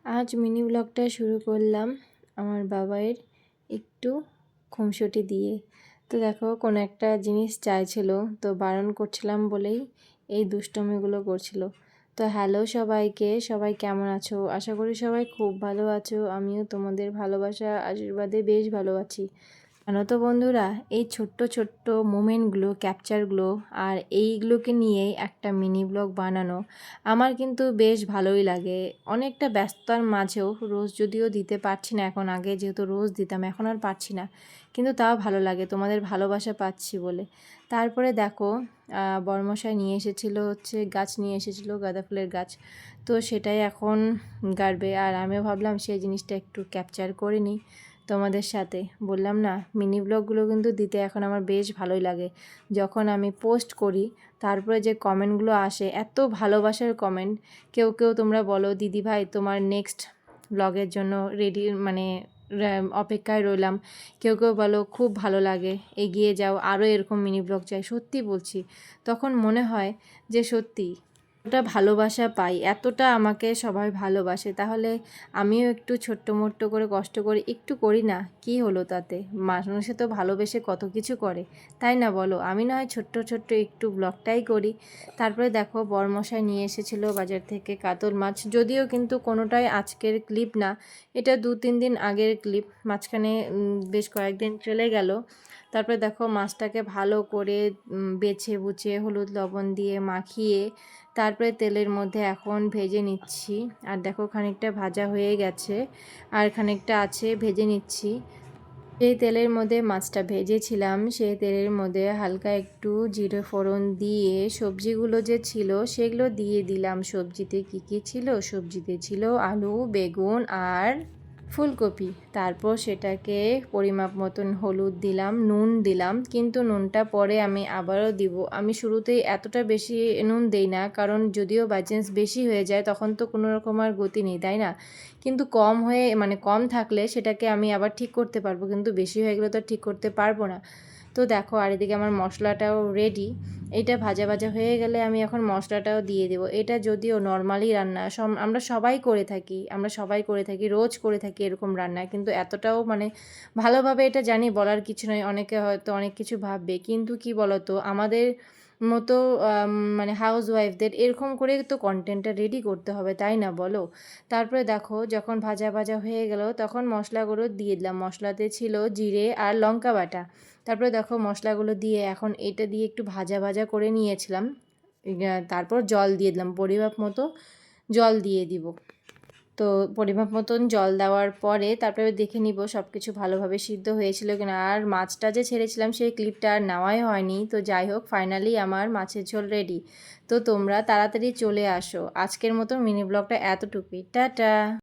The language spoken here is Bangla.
আজ মিনি ব্লগটা শুরু করলাম আমার বাবাইয়ের একটু খুনসুটি দিয়ে। তো দেখো কোনো একটা জিনিস চাইছিল, তো বারণ করছিলাম বলেই এই দুষ্টমিগুলো করছিল। তো হ্যালো সবাইকে, সবাই কেমন আছো? আশা করি সবাই খুব ভালো আছো। আমিও তোমাদের ভালোবাসা আশীর্বাদে বেশ ভালো আছি। জানো তো বন্ধুরা, এই ছোট্ট ছোট্ট মোমেন্টগুলো, ক্যাপচারগুলো আর এইগুলোকে নিয়েই একটা মিনি ব্লগ বানানো আমার কিন্তু বেশ ভালোই লাগে। অনেকটা ব্যস্ততার মাঝেও রোজ যদিও দিতে পারছি না, এখন আগে যেহেতু রোজ দিতাম এখন আর পারছি না, কিন্তু তাও ভালো লাগে তোমাদের ভালোবাসা পাচ্ছি বলে। তারপরে দেখো বর্মশাই নিয়ে এসেছিলো গাছ নিয়ে এসেছিলো, গাঁদা ফুলের গাছ। তো সেটাই এখন গাড়বে, আর আমিও ভাবলাম সেই জিনিসটা একটু ক্যাপচার করে নিই তোমাদের সাথে। বললাম না, মিনি ব্লগগুলো কিন্তু দিতে এখন আমার বেশ ভালোই লাগে। যখন আমি পোস্ট করি তারপরে যে কমেন্টগুলো আসে, এত ভালোবাসার কমেন্ট। কেউ কেউ তোমরা বলো দিদি ভাই তোমার নেক্সট ব্লগের জন্য রেডি, মানে অপেক্ষায় রইলাম। কেউ কেউ বলো খুব ভালো লাগে, এগিয়ে যাও, আরও এরকম মিনি ব্লগ চাই। সত্যি বলছি, তখন মনে হয় যে সত্যি এতটা ভালোবাসা পাই, এতটা আমাকে সবাই ভালোবাসে, তাহলে আমিও একটু ছোট্ট মোট্ট করে কষ্ট করে একটু করি না, কি হলো তাতে? মানুষে তো ভালোবেসে কত কিছু করে, তাই না বলো? আমি না হয় ছোট্ট ছোট্ট একটু ব্লগটাই করি। তারপরে দেখো বরমশাই নিয়ে এসেছিলো বাজার থেকে কাতল মাছ, যদিও কিন্তু কোনোটাই আজকের ক্লিপ না, এটা 2-3 দিন আগের ক্লিপ, মাঝখানে বেশ কয়েকদিন চলে গেল। তারপরে দেখো মাছটাকে ভালো করে বেছে বুছে হলুদ লবণ দিয়ে মাখিয়ে তারপরে তেলের মধ্যে এখন ভেজে নিচ্ছি। আর দেখো খানিকটা ভাজা হয়ে গেছে, আর খানিকটা আছে ভেজে নিচ্ছি। যেই তেলের মধ্যে মাছটা ভেজেছিলাম সেই তেলের মধ্যে হালকা একটু জিরে ফোড়ন দিয়ে সবজিগুলো যে ছিল সেগুলো দিয়ে দিলাম। সবজিতে কী কী ছিল? সবজিতে ছিল আলু, বেগুন আর ফুলকপি। তারপর সেটাকে পরিমাপ মতন হলুদ দিলাম, নুন দিলাম, কিন্তু নুনটা পরে আমি আবারও দিব। আমি শুরুতেই এতটা বেশি নুন দেই না, কারণ যদিও বাই চান্স বেশি হয়ে যায় তখন তো কোনো রকম আর গতি নেই, তাই না? কিন্তু কম হয়ে, মানে কম থাকলে সেটাকে আমি আবার ঠিক করতে পারবো, কিন্তু বেশি হয়ে গেলে তো ঠিক করতে পারবো না। তো দেখো আর এদিকে আমার মশলাটাও রেডি। এটা ভাজা ভাজা হয়ে গেলে আমি এখন মশলাটাও দিয়ে দেবো। এটা যদিও নর্মালি রান্না, আমরা সবাই করে থাকি, রোজ করে থাকি এরকম রান্না, কিন্তু এতটাও মানে ভালোভাবে এটা জানি বলার কিছু নয়। অনেকে হয়তো অনেক কিছু ভাববে, কিন্তু কি বলতো, আমাদের মতো মানে হাউস ওয়াইফদের এরকম করে তো কন্টেন্টটা রেডি করতে হবে, তাই না বলো? তারপরে দেখো যখন ভাজা ভাজা হয়ে গেল তখন মশলাগুলো দিয়ে দিলাম। মশলাতে ছিল জিরে আর লঙ্কা বাটা। তারপরে দেখো মশলাগুলো দিয়ে এখন এটা দিয়ে একটু ভাজা ভাজা করে নিয়েছিলাম। তারপর জল দিয়ে দিলাম, পরিমাপ মতো জল দিয়ে দিব। তো পরিমাপ মতন জল দেওয়ার পরে তারপরে দেখে নিব সব কিছু ভালোভাবে সিদ্ধ হয়েছিল কিনা। আর মাছটা যে ছেড়েছিলাম সেই ক্লিপটা আর নেওয়াই হয়নি। তো যাই হোক, ফাইনালি আমার মাছের ঝোল রেডি। তো তোমরা তাড়াতাড়ি চলে আসো। আজকের মতো মিনি ব্লগটা এতটুকুই, টাটা।